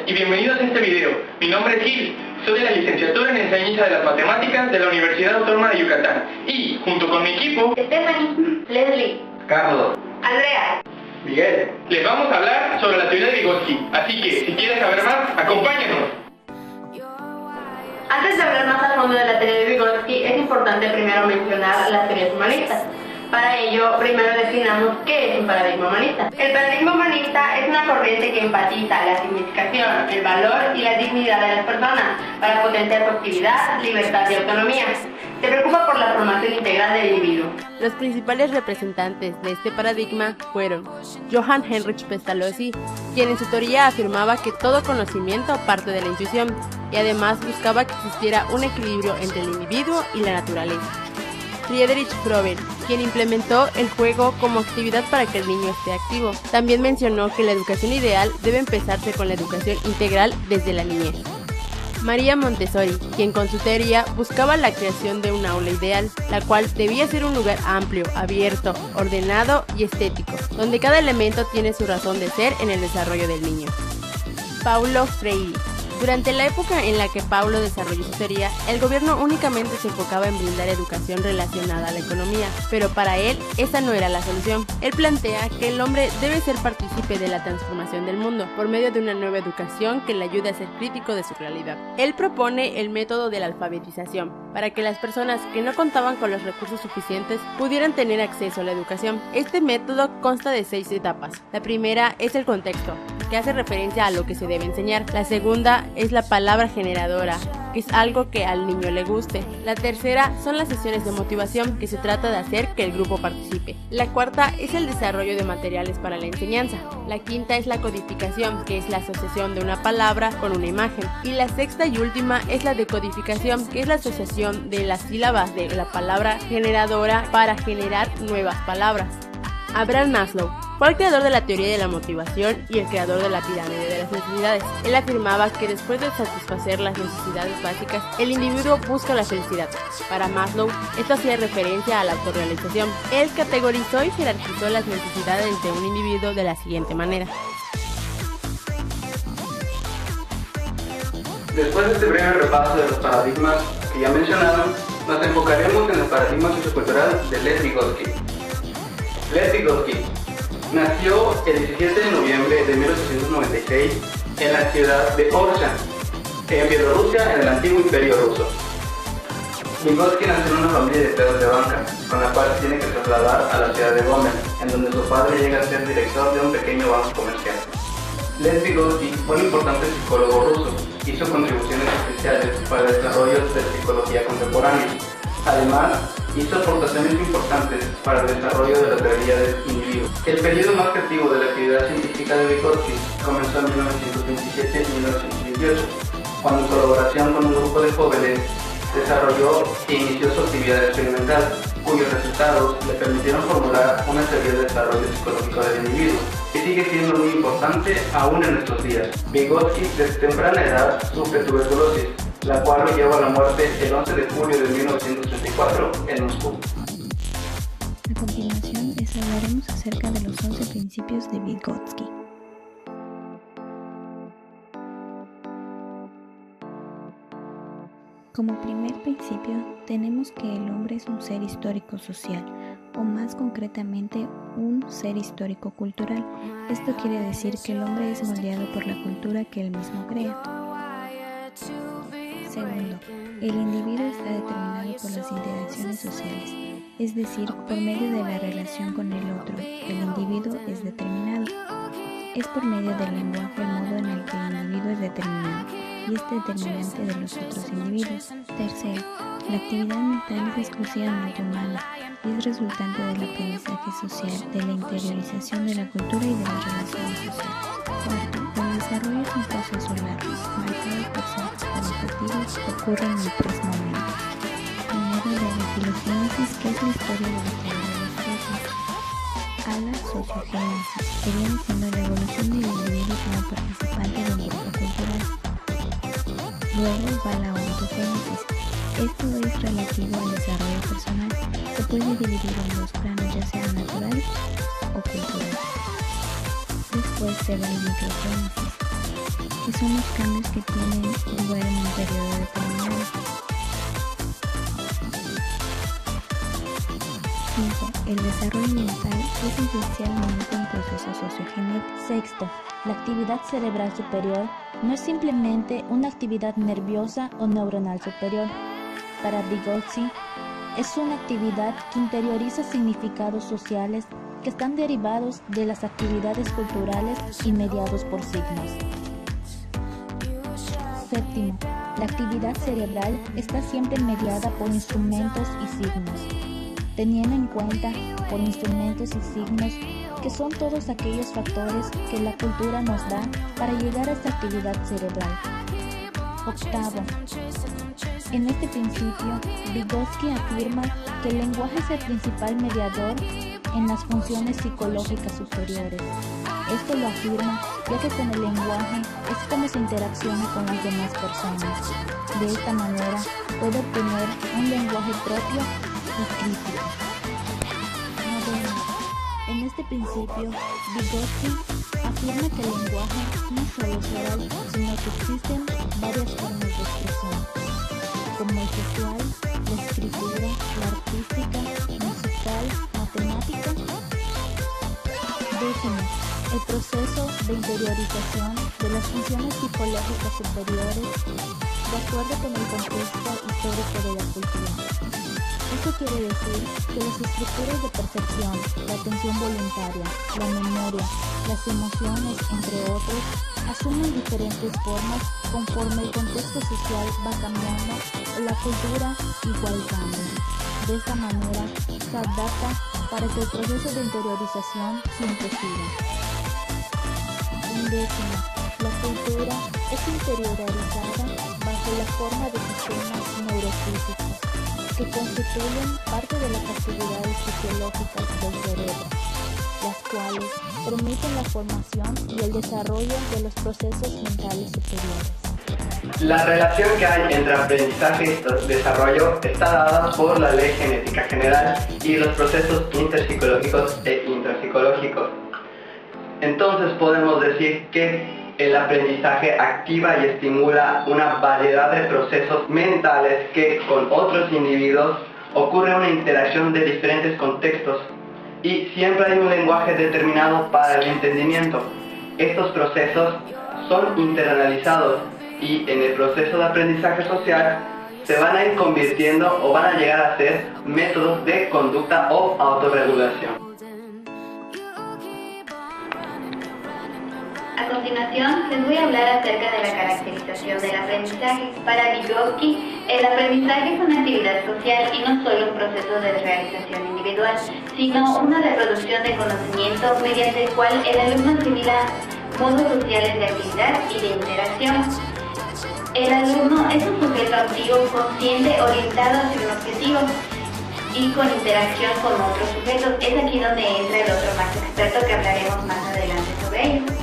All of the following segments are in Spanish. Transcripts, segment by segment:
y bienvenidos a este video. Mi nombre es Gil, soy de la licenciatura en Enseñanza de las Matemáticas de la Universidad Autónoma de Yucatán y, junto con mi equipo, Stephanie, Leslie, Carlos, Andrea, Miguel, les vamos a hablar sobre la teoría de Vygotsky. Así que, si quieres saber más, acompáñanos. Antes de hablar más a fondo de la teoría de Vygotsky, es importante primero mencionar las teorías humanistas. Para ello, primero definamos qué es un paradigma humanista. El paradigma humanista es una corriente que enfatiza la significación, el valor y la dignidad de las personas para potenciar su actividad, libertad y autonomía. Se preocupa por la formación integral del individuo. Los principales representantes de este paradigma fueron Johann Heinrich Pestalozzi, quien en su teoría afirmaba que todo conocimiento parte de la intuición y además buscaba que existiera un equilibrio entre el individuo y la naturaleza. Friedrich Froben, quien implementó el juego como actividad para que el niño esté activo. También mencionó que la educación ideal debe empezarse con la educación integral desde la niñez. María Montessori, quien con su teoría buscaba la creación de un aula ideal, la cual debía ser un lugar amplio, abierto, ordenado y estético, donde cada elemento tiene su razón de ser en el desarrollo del niño. Paulo Freire. Durante la época en la que Paulo desarrolló su teoría, el gobierno únicamente se enfocaba en brindar educación relacionada a la economía, pero para él esa no era la solución. Él plantea que el hombre debe ser partícipe de la transformación del mundo por medio de una nueva educación que le ayude a ser crítico de su realidad. Él propone el método de la alfabetización, para que las personas que no contaban con los recursos suficientes pudieran tener acceso a la educación. Este método consta de 6 etapas. La primera es el contexto, que hace referencia a lo que se debe enseñar. La segunda es la palabra generadora, que es algo que al niño le guste. La tercera son las sesiones de motivación, que se trata de hacer que el grupo participe. La cuarta es el desarrollo de materiales para la enseñanza. La quinta es la codificación, que es la asociación de una palabra con una imagen. Y la sexta y última es la decodificación, que es la asociación de las sílabas de la palabra generadora para generar nuevas palabras. Abraham Maslow fue el creador de la teoría de la motivación y el creador de la pirámide de las necesidades. Él afirmaba que después de satisfacer las necesidades básicas, el individuo busca la felicidad. Para Maslow, esto hacía referencia a la autorrealización. Él categorizó y jerarquizó las necesidades de un individuo de la siguiente manera. Después de este breve repaso de los paradigmas que ya mencionaron, nos enfocaremos en el paradigma sociocultural de Lev Vygotsky. Lev Vygotsky nació el 17 de noviembre de 1896 en la ciudad de Orsha, en Bielorrusia, en el antiguo Imperio Ruso. Vygotsky nació en una familia de empleados de banca, con la cual se tiene que trasladar a la ciudad de Gomel, en donde su padre llega a ser director de un pequeño banco comercial. Lev Vygotsky fue un importante psicólogo ruso, hizo contribuciones especiales para el desarrollo de la psicología contemporánea. Además, hizo aportaciones importantes para el desarrollo de la teoría del individuo. El periodo más creativo de la actividad científica de Vygotsky comenzó en 1927 y 1928, cuando en colaboración con un grupo de jóvenes desarrolló e inició su actividad experimental, cuyos resultados le permitieron formular una teoría de desarrollo psicológico del individuo, que sigue siendo muy importante aún en nuestros días. Vygotsky desde temprana edad sufre tuberculosis, la cual lo llevó a la muerte el 11 de julio de 1934 en Moscú. A continuación les hablaremos acerca de los 11 principios de Vygotsky. Como primer principio, tenemos que el hombre es un ser histórico-social, o más concretamente, un ser histórico-cultural. Esto quiere decir que el hombre es moldeado por la cultura que él mismo crea. Segundo, el individuo está determinado por las interacciones sociales, es decir, por medio de la relación con el otro. El individuo es determinado. Es por medio del lenguaje el modo en el que el individuo es determinado y es determinante de los otros individuos. Tercero, la actividad mental es exclusivamente humana y es resultante del aprendizaje social, de la interiorización de la cultura y de las relaciones sociales. Cuarto, el desarrollo es un proceso largo, marcado por saltos cualitativos que ocurren en 3 momentos. Primero, la filogénesis, que es la historia de la teoría de los procesos. A la sociogénesis, que viene siendo la evolución del individuo como participante de un grupo cultural. Luego va la ontogénesis. Esto es relativo al desarrollo personal. Se puede dividir en 2 planos, ya sea natural o cultural. Después se va la microgénesis, que son los cambios que tienen lugar en un periodo determinado. 5. El desarrollo mental es esencialmente un proceso sociogenético. Sexto, la actividad cerebral superior no es simplemente una actividad nerviosa o neuronal superior. Para Vygotsky, es una actividad que interioriza significados sociales que están derivados de las actividades culturales y mediados por signos. Séptimo, la actividad cerebral está siempre mediada por instrumentos y signos, teniendo en cuenta por instrumentos y signos que son todos aquellos factores que la cultura nos da para llegar a esta actividad cerebral. Octavo, en este principio, Vygotsky afirma que el lenguaje es el principal mediador en las funciones psicológicas superiores. Esto lo afirma ya que con el lenguaje es como se interacciona con las demás personas. De esta manera puede obtener un lenguaje propio y crítico. Noveno, en este principio, Vygotsky afirma que el lenguaje no solo es oral, sino que existen varias formas de expresión, como el gestual, la escritura, la artística, musical, matemática. Décimo, el proceso de interiorización de las funciones psicológicas superiores de acuerdo con el contexto histórico de la cultura. Esto quiere decir que las estructuras de percepción, la atención voluntaria, la memoria, las emociones, entre otros, asumen diferentes formas conforme el contexto social va cambiando o la cultura igual cambia. De esta manera, se adapta para que el proceso de interiorización siempre siga. Décimo, la cultura es interiorizada bajo la forma de sistemas neurofísicos que constituyen parte de las actividades fisiológicas del cerebro, las cuales permiten la formación y el desarrollo de los procesos mentales superiores. La relación que hay entre aprendizaje y desarrollo está dada por la ley genética general y los procesos interpsicológicos e intrapsicológicos. Entonces podemos decir que el aprendizaje activa y estimula una variedad de procesos mentales que con otros individuos ocurre una interacción de diferentes contextos y siempre hay un lenguaje determinado para el entendimiento. Estos procesos son internalizados y en el proceso de aprendizaje social se van a ir convirtiendo o van a llegar a ser métodos de conducta o autorregulación. A continuación, les voy a hablar acerca de la caracterización del aprendizaje. Para Vygotsky, el aprendizaje es una actividad social y no solo un proceso de realización individual, sino una reproducción de conocimiento mediante el cual el alumno asimila modos sociales de actividad y de interacción. El alumno es un sujeto activo, consciente, orientado hacia un objetivo y con interacción con otros sujetos. Es aquí donde entra el otro más experto que hablaremos más adelante sobre ello.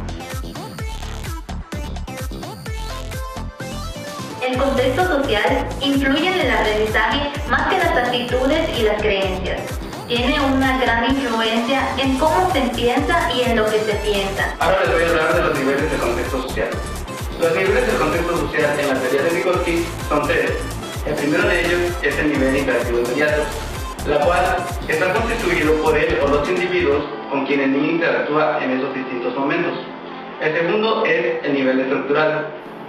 El contexto social influye en el aprendizaje más que las actitudes y las creencias. Tiene una gran influencia en cómo se piensa y en lo que se piensa. Ahora les voy a hablar de los niveles de contexto social. Los niveles del contexto social en la teoría de Vygotsky son tres. El primero de ellos es el nivel interactivo inmediato, la cual está constituido por él o los individuos con quienes el niño interactúa en esos distintos momentos. El segundo es el nivel estructural,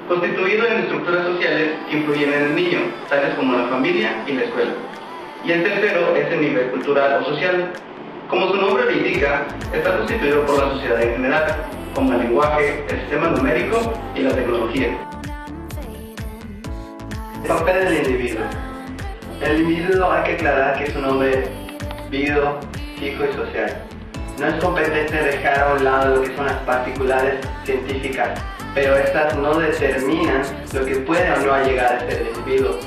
constituido en estructuras sociales que influyen en el niño, tales como la familia y la escuela. Y el tercero es el nivel cultural o social. Como su nombre lo indica, está constituido por la sociedad en general, como el lenguaje, el sistema numérico y la tecnología. El papel del individuo. El individuo hay que aclarar que es un hombre bio, psico y social. No es competente dejar a un lado lo que son las particulares científicas, pero estas no determinan lo que puede o no llegar a ser el individuo.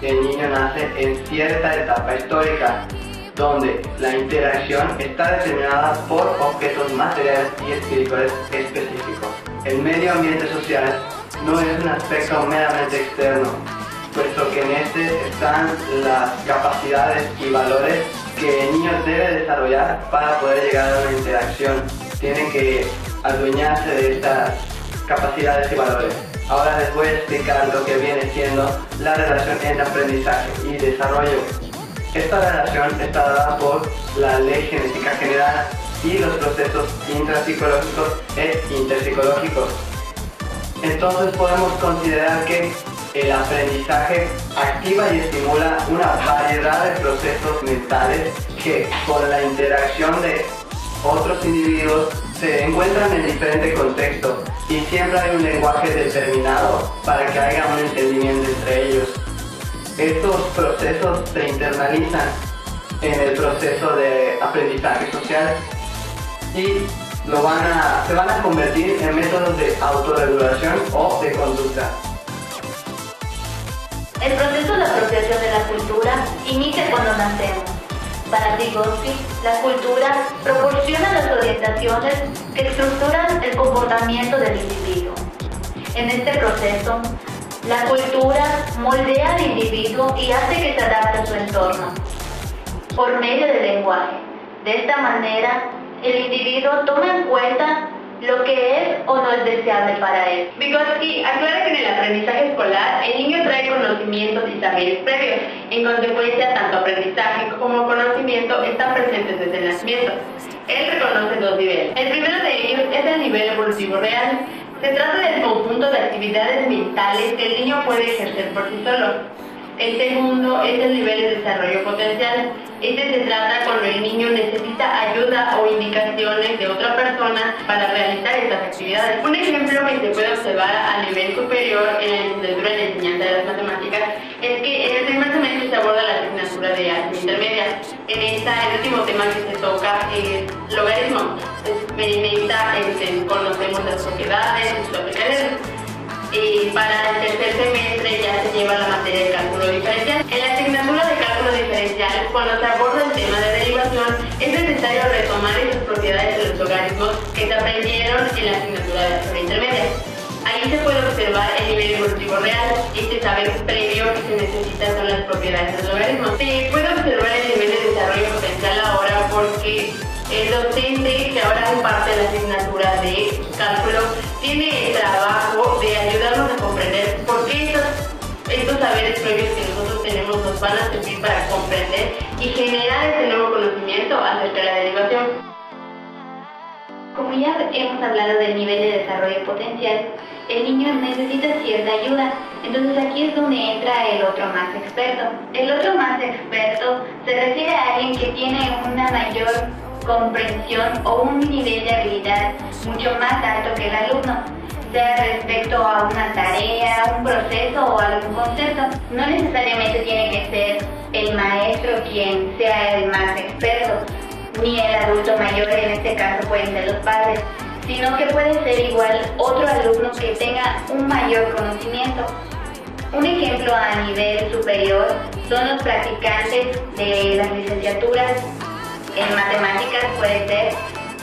El niño nace en cierta etapa histórica, donde la interacción está determinada por objetos materiales y espirituales específicos. El medio ambiente social no es un aspecto meramente externo, puesto que en este están las capacidades y valores que el niño debe desarrollar para poder llegar a una interacción. Tiene que adueñarse de estas capacidades y valores. Ahora les voy a explicar lo que viene siendo la relación entre aprendizaje y desarrollo. Esta relación está dada por la ley genética general y los procesos intrapsicológicos e interpsicológicos. Entonces podemos considerar que el aprendizaje activa y estimula una variedad de procesos mentales que con la interacción de otros individuos se encuentran en diferentes contextos y siempre hay un lenguaje determinado para que haya un entendimiento entre ellos. Estos procesos se internalizan en el proceso de aprendizaje social y se van a convertir en métodos de autorregulación o de conducta. El proceso de apropiación de la cultura inicia cuando nacemos. Para Vygotsky, la cultura proporciona las orientaciones que estructuran el comportamiento del individuo. En este proceso, la cultura moldea al individuo y hace que se adapte a su entorno por medio del lenguaje. De esta manera, el individuo toma en cuenta lo que es o no es deseable para él. Vygotsky aclara que en el aprendizaje escolar el niño trae conocimientos y saberes previos. En consecuencia, tanto aprendizaje como conocimiento están presentes desde el nacimiento. Él reconoce dos niveles. El primero de ellos es el nivel evolutivo real. Se trata del conjunto de actividades mentales que el niño puede ejercer por sí solo. El segundo es el nivel de desarrollo potencial. Este se trata cuando el niño necesita ayuda o indicaciones de otra persona para realizar estas actividades. Un ejemplo que se puede observar a nivel superior en la licenciatura de enseñanza de las matemáticas es que en el primer semestre se aborda la asignatura de álgebra intermedia. En esta, el último tema que se toca es logaritmo. En esta conocemos las propiedades y sus aplicaciones. Y para el tercer semestre ya se lleva la materia de cálculo diferencial. En la asignatura de cálculo diferencial, cuando se aborda el tema de derivación, es necesario retomar esas propiedades de los logaritmos que se aprendieron en la asignatura de álgebra intermedia. Ahí se puede observar el nivel evolutivo real. Este saber previo que se necesita son las propiedades de los logaritmos. Se puede observar el nivel de desarrollo potencial ahora porque el docente, que ahora es parte de la asignatura de cálculo, tiene el trabajo de ayudarnos a comprender por qué estos saberes previos que nosotros tenemos nos van a servir para comprender y generar este nuevo conocimiento acerca de la derivación. Como ya hemos hablado del nivel de desarrollo potencial, el niño necesita cierta ayuda. Entonces aquí es donde entra el otro más experto. El otro más experto se refiere a alguien que tiene una mayor comprensión o un nivel de habilidad mucho más alto que el alumno, sea respecto a una tarea, un proceso o algún concepto. No necesariamente tiene que ser el maestro quien sea el más experto, ni el adulto mayor, en este caso pueden ser los padres, sino que puede ser igual otro alumno que tenga un mayor conocimiento. Un ejemplo a nivel superior son los practicantes de las licenciaturas en matemáticas, puede ser,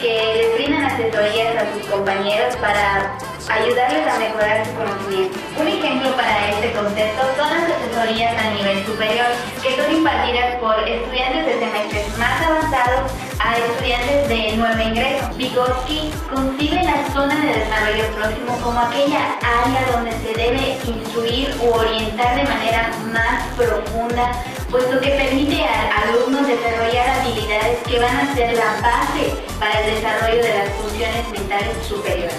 que les brindan asesorías a sus compañeros para ayudarles a mejorar su conocimiento. Un ejemplo para este concepto son las asesorías a nivel superior, que son impartidas por estudiantes de semestres más avanzados a estudiantes de nuevo ingreso. Vygotsky concibe la zona de desarrollo próximo como aquella área donde se debe instruir u orientar de manera más profunda, puesto que permite a alumnos desarrollar habilidades que van a ser la base para el desarrollo de las funciones mentales superiores.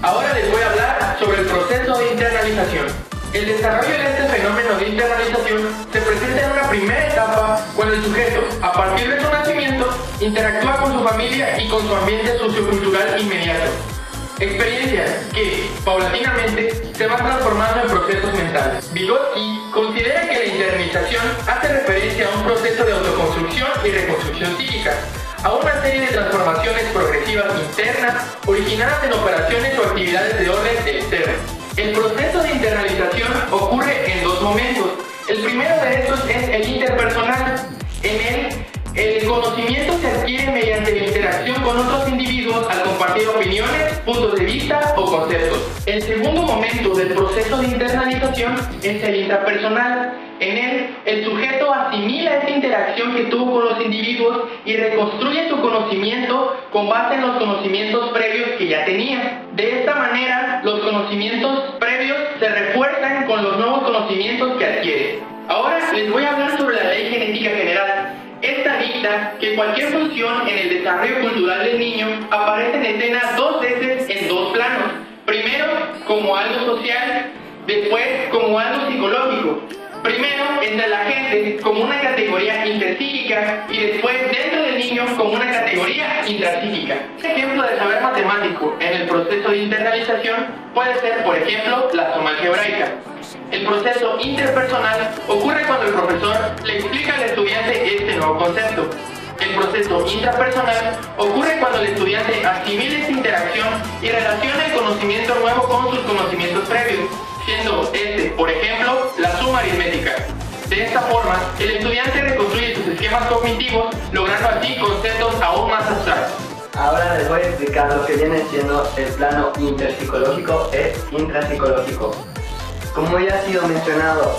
Ahora les voy a hablar sobre el proceso de internalización. El desarrollo de este fenómeno de internalización se presenta en una primera etapa cuando el sujeto, a partir de su nacimiento, interactúa con su familia y con su ambiente sociocultural inmediato. Experiencias que, paulatinamente, se van transformando en procesos mentales. Vygotsky considera que la internalización hace referencia a un proceso de autoconstrucción y reconstrucción psíquica, a una serie de transformaciones progresivas internas originadas en operaciones o actividades de orden externo. El proceso de internalización ocurre en dos momentos. El primero de estos es el interpersonal. En él, el conocimiento se adquiere mediante la interacción con otros individuos individuos al compartir opiniones, puntos de vista o conceptos. El segundo momento del proceso de internalización es el intrapersonal. En él, el sujeto asimila esta interacción que tuvo con los individuos y reconstruye su conocimiento con base en los conocimientos previos que ya tenía. De esta manera, los conocimientos previos se refuerzan con los nuevos conocimientos que adquiere. Ahora les voy a hablar sobre la ley genética general. Esta dicta que cualquier función en el desarrollo cultural del niño aparece en escena dos veces en dos planos. Primero, como algo social, después como algo psicológico. Primero, entre la gente como una categoría interpsíquica y después dentro del niño como una categoría intrapsíquica. Un ejemplo de saber matemático en el proceso de internalización puede ser, por ejemplo, la suma algebraica. El proceso interpersonal ocurre cuando el profesor le explica al estudiante este nuevo concepto. El proceso intrapersonal ocurre cuando el estudiante asimila esta interacción y relaciona el conocimiento nuevo con sus conocimientos previos, siendo este, por ejemplo, la suma aritmética. De esta forma, el estudiante reconstruye sus esquemas cognitivos, logrando así conceptos aún más abstractos. Ahora les voy a explicar lo que viene siendo el plano interpsicológico e intrapsicológico. Como ya ha sido mencionado,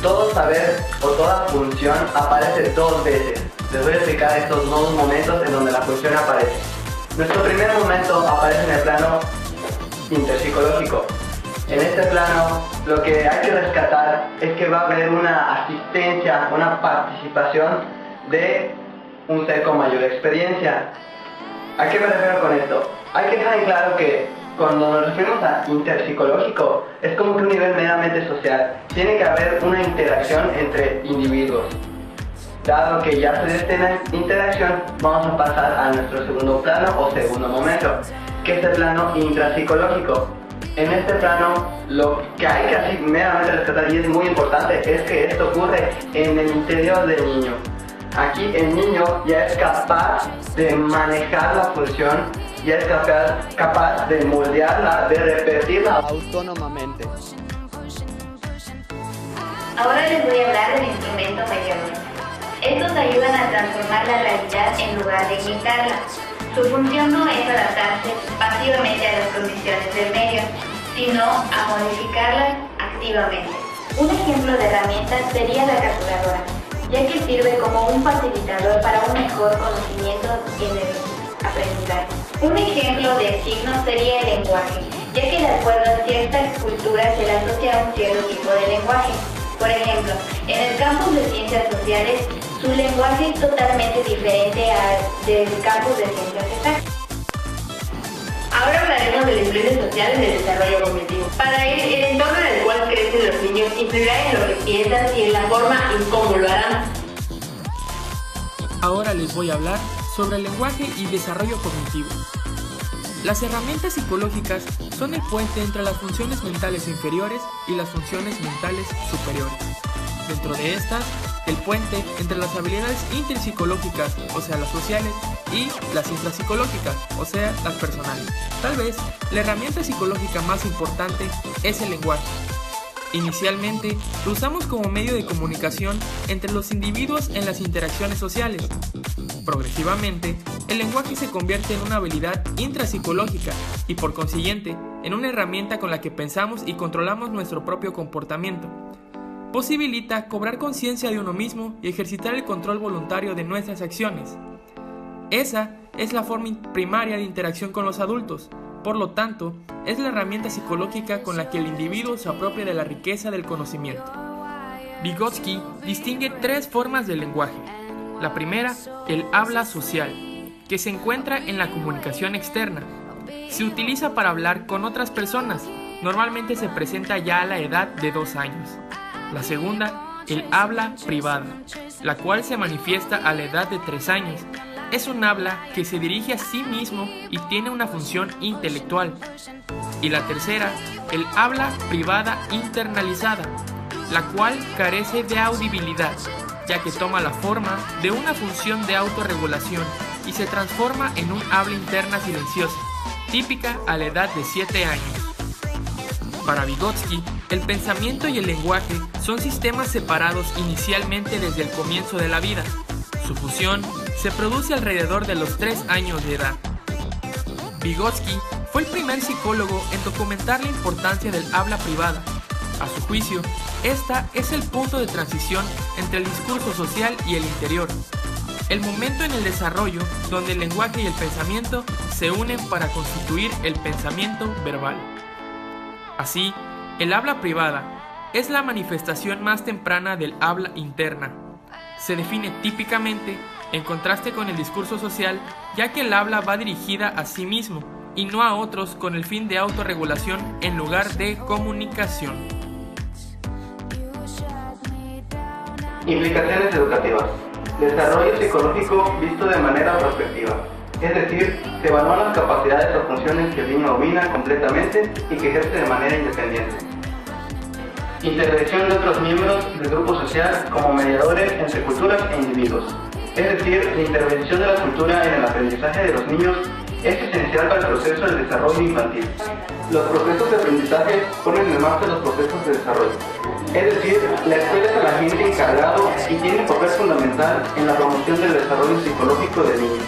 todo saber o toda función aparece dos veces. Les voy a explicar estos dos momentos en donde la función aparece. Nuestro primer momento aparece en el plano interpsicológico. En este plano, lo que hay que rescatar es que va a haber una asistencia, una participación de un ser con mayor experiencia. ¿A qué me refiero con esto? Hay que dejar en claro que cuando nos referimos a interpsicológico, es como que un nivel meramente social. Tiene que haber una interacción entre individuos. Dado que ya se dio esta interacción, vamos a pasar a nuestro segundo plano o segundo momento, que es el plano intrapsicológico. En este plano, lo que hay que así meramente rescatar, y es muy importante, es que esto ocurre en el interior del niño. Aquí el niño ya es capaz de manejar la función, ya es capaz de moldearla, de repetirla autónomamente. Ahora les voy a hablar del instrumento mediador. Estos ayudan a transformar la realidad en lugar de imitarla. Su función no es adaptarse pasivamente a las condiciones del medio, sino a modificarlas activamente. Un ejemplo de herramienta sería la calculadora, ya que sirve como un facilitador para un mejor conocimiento en el aprendizaje. Un ejemplo de signo sería el lenguaje, ya que de acuerdo a ciertas culturas se le asocia un cierto tipo de lenguaje. Por ejemplo, en el campus de ciencias sociales, su lenguaje es totalmente diferente al del campus de ciencias exactas. Ahora hablaremos del influencia social en el desarrollo cognitivo. Para él, el entorno en el cual crecen los niños influirá en lo que piensan y en la forma en cómo lo harán. Ahora les voy a hablar sobre el lenguaje y desarrollo cognitivo. Las herramientas psicológicas son el puente entre las funciones mentales inferiores y las funciones mentales superiores. Dentro de estas, el puente entre las habilidades interpsicológicas, o sea las sociales, y las intrapsicológicas, o sea las personales. Tal vez la herramienta psicológica más importante es el lenguaje. Inicialmente, lo usamos como medio de comunicación entre los individuos en las interacciones sociales. Progresivamente, el lenguaje se convierte en una habilidad intrapsicológica y, por consiguiente, en una herramienta con la que pensamos y controlamos nuestro propio comportamiento. Posibilita cobrar conciencia de uno mismo y ejercitar el control voluntario de nuestras acciones. Esa es la forma primaria de interacción con los adultos. Por lo tanto, es la herramienta psicológica con la que el individuo se apropia de la riqueza del conocimiento. Vygotsky distingue tres formas de lenguaje. La primera, el habla social, que se encuentra en la comunicación externa. Se utiliza para hablar con otras personas. Normalmente se presenta ya a la edad de 2 años. La segunda, el habla privada, la cual se manifiesta a la edad de 3 años. Es un habla que se dirige a sí mismo y tiene una función intelectual. Y la tercera, el habla privada internalizada, la cual carece de audibilidad, ya que toma la forma de una función de autorregulación y se transforma en un habla interna silenciosa, típica a la edad de 7 años. Para Vygotsky, el pensamiento y el lenguaje son sistemas separados inicialmente desde el comienzo de la vida. Su fusión se produce alrededor de los 3 años de edad. Vygotsky fue el primer psicólogo en documentar la importancia del habla privada. A su juicio, esta es el punto de transición entre el discurso social y el interior, el momento en el desarrollo donde el lenguaje y el pensamiento se unen para constituir el pensamiento verbal. Así, el habla privada es la manifestación más temprana del habla interna. Se define típicamente en contraste con el discurso social, ya que el habla va dirigida a sí mismo y no a otros con el fin de autorregulación en lugar de comunicación. Implicaciones educativas. Desarrollo psicológico visto de manera prospectiva. Es decir, se evalúan las capacidades o funciones que el niño domina completamente y que ejerce de manera independiente. Intervención de otros miembros del grupo social como mediadores entre culturas e individuos. Es decir, la intervención de la cultura en el aprendizaje de los niños es esencial para el proceso del desarrollo infantil. Los procesos de aprendizaje ponen en marcha los procesos de desarrollo. Es decir, la escuela es el agente encargado y tiene un papel fundamental en la promoción del desarrollo psicológico del niño.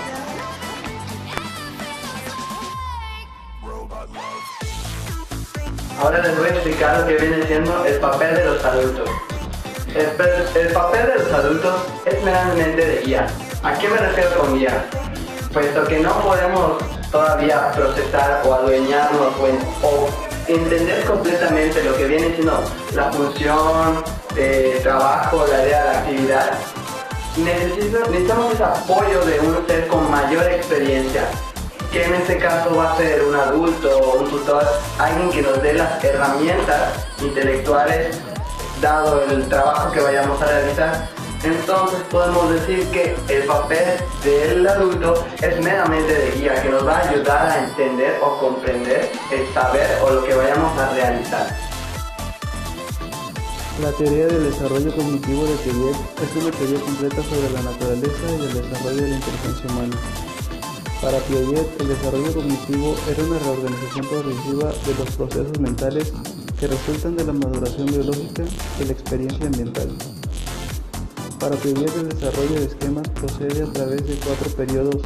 Ahora les voy a explicar lo que viene siendo el papel de los adultos. El papel de los adultos es meramente de guía. ¿A qué me refiero con guía? Puesto que no podemos todavía procesar o adueñarnos o entender completamente lo que viene siendo la función de trabajo, la idea de la actividad, necesitamos ese apoyo de un ser con mayor experiencia, que en este caso va a ser un adulto o un tutor, alguien que nos dé las herramientas intelectuales dado el trabajo que vayamos a realizar. Entonces podemos decir que el papel del adulto es meramente de guía, que nos va a ayudar a entender o comprender el saber o lo que vayamos a realizar. La teoría del desarrollo cognitivo de Piaget es una teoría completa sobre la naturaleza y el desarrollo de la inteligencia humana. Para Piaget, el desarrollo cognitivo era una reorganización progresiva de los procesos mentales que resultan de la maduración biológica y la experiencia ambiental. Para Piaget, el desarrollo de esquemas procede a través de 4 periodos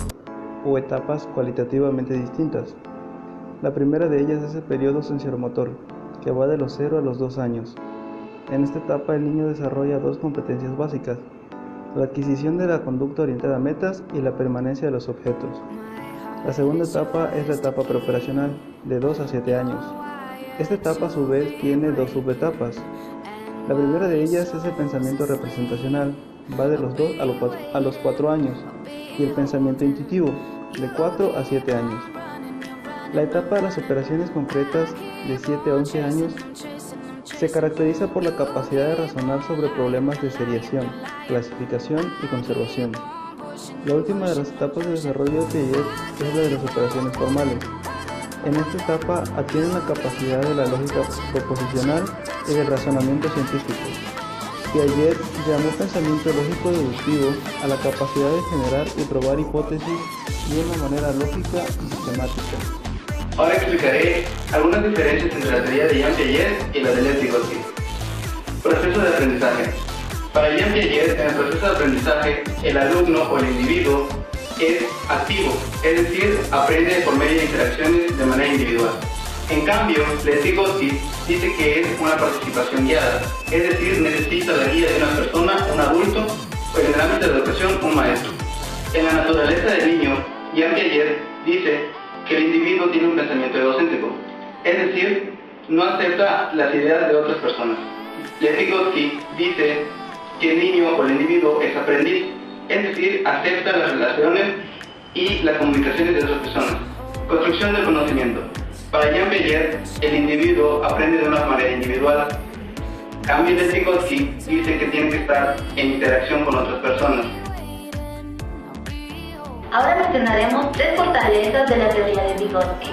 o etapas cualitativamente distintas. La primera de ellas es el periodo sensoromotor, que va de los 0 a los 2 años. En esta etapa el niño desarrolla 2 competencias básicas: la adquisición de la conducta orientada a metas y la permanencia de los objetos. La segunda etapa es la etapa preoperacional, de 2 a 7 años. Esta etapa a su vez tiene 2 subetapas. La primera de ellas es el pensamiento representacional, va de los 2 a los 4 años, y el pensamiento intuitivo, de 4 a 7 años. La etapa de las operaciones concretas, de 7 a 11 años, se caracteriza por la capacidad de razonar sobre problemas de seriación, clasificación y conservación. La última de las etapas de desarrollo de Piaget es la de las operaciones formales. En esta etapa adquieren la capacidad de la lógica proposicional y del razonamiento científico. Piaget llamó pensamiento lógico deductivo a la capacidad de generar y probar hipótesis de una manera lógica y sistemática. Ahora explicaré algunas diferencias entre la teoría de Jean Piaget y la de Lev Vygotsky. Proceso de aprendizaje. Para Jean Piaget, en el proceso de aprendizaje, el alumno o el individuo es activo, es decir, aprende por medio de interacciones de manera individual. En cambio, Lev Vygotsky dice que es una participación guiada, es decir, necesita la guía de una persona, un adulto, o en el ámbito de la educación, un maestro. En la naturaleza del niño, Jean Piaget dice que el individuo tiene un pensamiento egocéntrico, es decir, no acepta las ideas de otras personas. Lev Vygotsky dice que el niño o el individuo es aprendiz, es decir, acepta las relaciones y las comunicaciones de otras personas. Construcción del conocimiento. Para Jean Piaget, el individuo aprende de una manera individual. Cambio de Vygotsky dice que tiene que estar en interacción con otras personas. Ahora mencionaremos 3 fortalezas de la teoría de Vygotsky.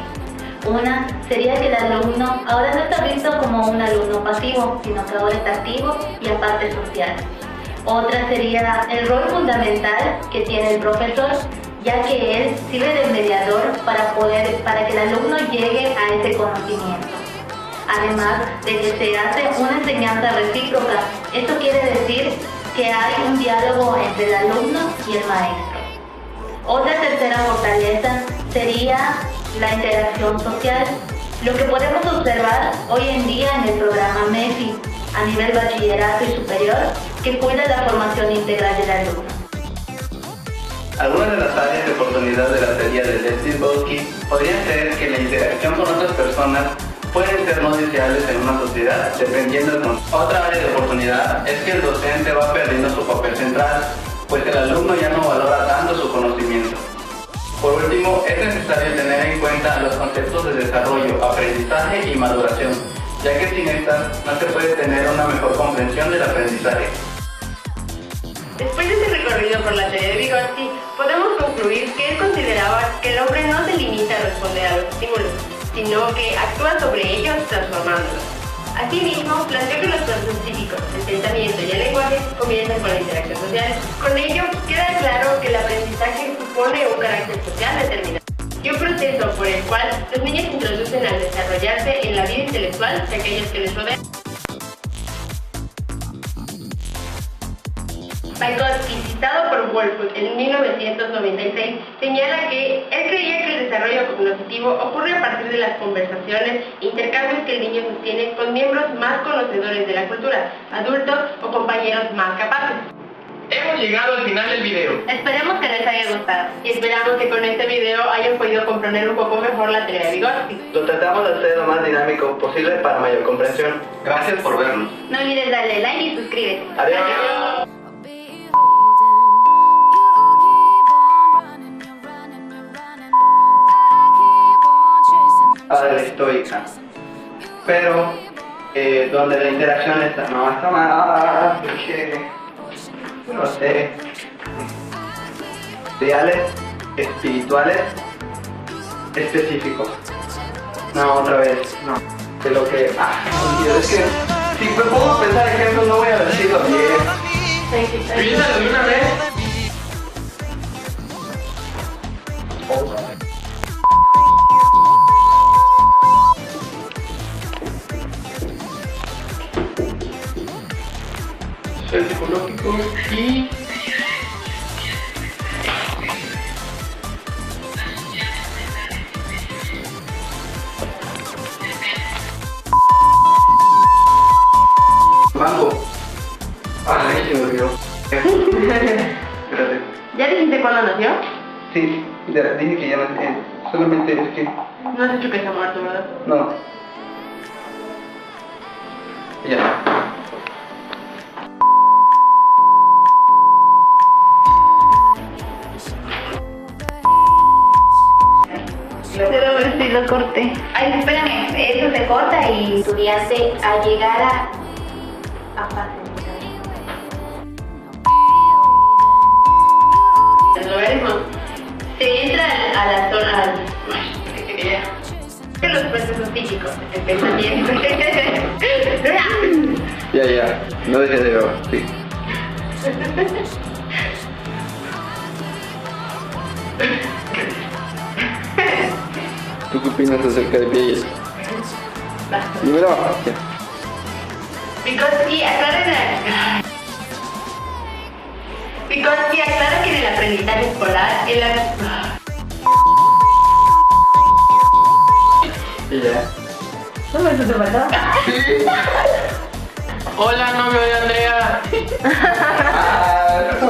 Una sería que el alumno ahora no está visto como un alumno pasivo, sino que ahora está activo y aparte social. Otra sería el rol fundamental que tiene el profesor, ya que él sirve de mediador para que el alumno llegue a ese conocimiento. Además de que se hace una enseñanza recíproca, esto quiere decir que hay un diálogo entre el alumno y el maestro. Otra tercera fortaleza sería la interacción social. Lo que podemos observar hoy en día en el programa MEFI a nivel bachillerato y superior, que cuida la formación integral del alumno. Algunas de las áreas de oportunidad de la teoría de Leslie-Vygotsky podrían ser que la interacción con otras personas pueden ser no deseables en una sociedad, dependiendo del contexto. Otra área de oportunidad es que el docente va perdiendo su papel central, pues el alumno ya no valora tanto su conocimiento. Por último, es necesario tener en cuenta los conceptos de desarrollo, aprendizaje y maduración, ya que sin estas no se puede tener una mejor comprensión del aprendizaje. Después de ese recorrido por la teoría de Vygotsky, podemos concluir que él consideraba que el hombre no se limita a responder a los estímulos, sino que actúa sobre ellos transformándolos. Asimismo, planteó que los procesos psíquicos, el pensamiento y el lenguaje comienzan con la interacción social. Con ello, queda claro que el aprendizaje supone un carácter social determinado y un proceso por el cual los niños se introducen al desarrollarse en la vida intelectual de aquellos que les rodean. Vygotsky, citado por Wolford en 1996, señala que él creía que el desarrollo cognitivo ocurre a partir de las conversaciones e intercambios que el niño sostiene con miembros más conocedores de la cultura, adultos o compañeros más capaces. Hemos llegado al final del video. Esperemos que les haya gustado y esperamos que con este video hayan podido comprender un poco mejor la teoría de Vygotsky. Lo tratamos de hacer lo más dinámico posible para mayor comprensión. Gracias por vernos. No olvides darle like y suscríbete. Adiós. Padre estoica, pero donde la interacción está mal, no sé, ideales, espirituales, específicos. No, otra vez, no, de lo que, Dios, es que si me pongo a pensar ejemplos no voy a decirlo bien. Piénsalo de una vez. El psicológico y Banco. Ay, se me olvidó. Espérate. ¿Ya dijiste cuándo nació? Sí, dije que ya no sé. Solamente es que. No has dicho que está muerto, ¿verdad? No. Ya. Pero ver si lo corté. Ay, espérame, eso se corta y el estudiante al llegar a fase. El logaritmo. Se entra a la zona. Los procesos psíquicos, el pensamiento. Ya. No dejé de ver. Sí. ¿Tú qué opinas acerca de Piaget? Dímelo. Ya. Vygotsky aclara que en el aprendizaje escolar, Y ya. ¿Cómo eso te faltó? hola, novio de Andrea. No,